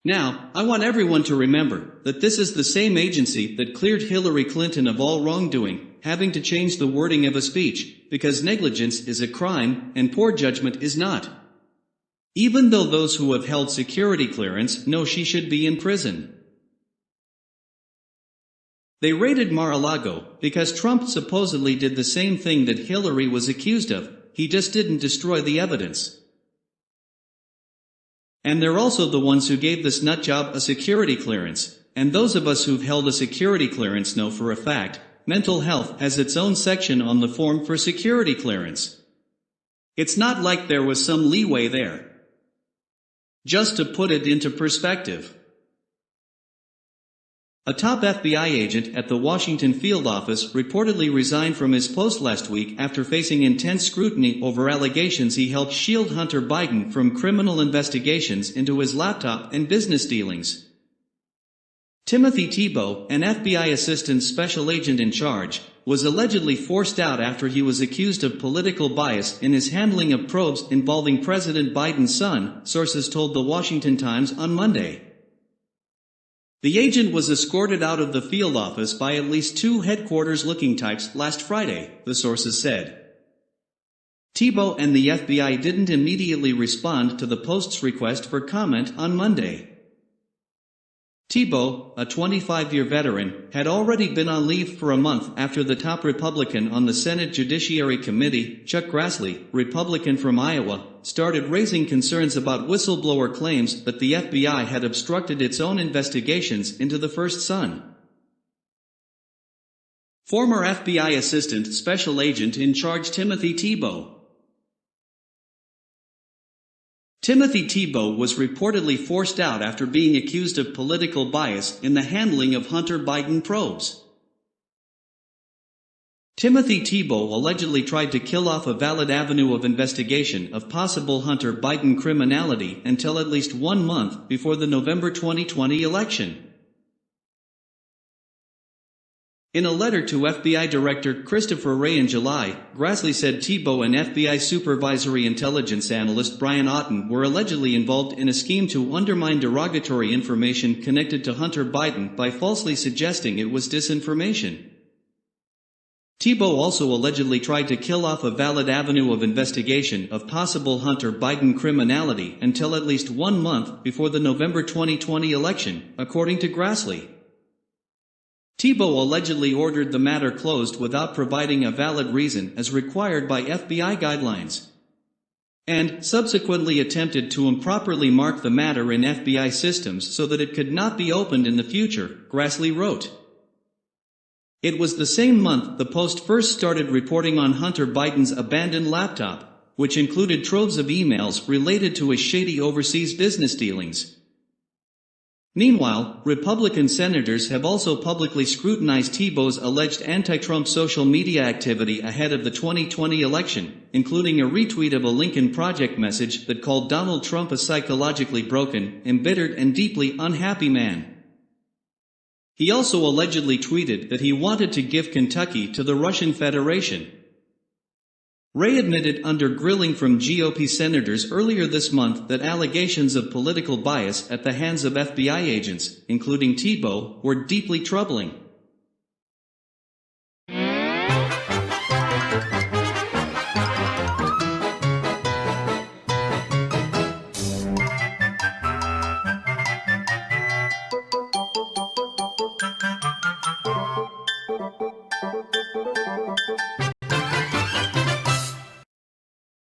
Now, I want everyone to remember that this is the same agency that cleared Hillary Clinton of all wrongdoing, having to change the wording of a speech, because negligence is a crime and poor judgment is not. Even though those who have held security clearance know she should be in prison. They raided Mar-a-Lago because Trump supposedly did the same thing that Hillary was accused of, he just didn't destroy the evidence. And they're also the ones who gave this nutjob a security clearance, and those of us who've held a security clearance know for a fact, mental health has its own section on the form for security clearance. It's not like there was some leeway there. Just to put it into perspective. A top FBI agent at the Washington field office reportedly resigned from his post last week after facing intense scrutiny over allegations he helped shield Hunter Biden from criminal investigations into his laptop and business dealings. Timothy Tebow, an FBI assistant special agent in charge, was allegedly forced out after he was accused of political bias in his handling of probes involving President Biden's son, sources told The Washington Times on Monday. The agent was escorted out of the field office by at least two headquarters-looking types last Friday, the sources said. Tebow and the FBI didn't immediately respond to the Post's request for comment on Monday. Tebow, a 25-year veteran, had already been on leave for a month after the top Republican on the Senate Judiciary Committee, Chuck Grassley, Republican from Iowa, started raising concerns about whistleblower claims that the FBI had obstructed its own investigations into the first son. Former FBI Assistant Special Agent in Charge Timothy Tebow. Timothy Tebow was reportedly forced out after being accused of political bias in the handling of Hunter Biden probes. Timothy Tebow allegedly tried to kill off a valid avenue of investigation of possible Hunter Biden criminality until at least 1 month before the November 2020 election. In a letter to FBI Director Christopher Wray in July, Grassley said Tebow and FBI Supervisory Intelligence Analyst Brian Otten were allegedly involved in a scheme to undermine derogatory information connected to Hunter Biden by falsely suggesting it was disinformation. Tebow also allegedly tried to kill off a valid avenue of investigation of possible Hunter Biden criminality until at least 1 month before the November 2020 election, according to Grassley. Tebow allegedly ordered the matter closed without providing a valid reason as required by FBI guidelines, and subsequently attempted to improperly mark the matter in FBI systems so that it could not be opened in the future, Grassley wrote. It was the same month the Post first started reporting on Hunter Biden's abandoned laptop, which included troves of emails related to his shady overseas business dealings. Meanwhile, Republican senators have also publicly scrutinized Tebow's alleged anti-Trump social media activity ahead of the 2020 election, including a retweet of a Lincoln Project message that called Donald Trump a psychologically broken, embittered and deeply unhappy man. He also allegedly tweeted that he wanted to give Kentucky to the Russian Federation. Wray admitted under grilling from GOP senators earlier this month that allegations of political bias at the hands of FBI agents, including Tebow, were deeply troubling.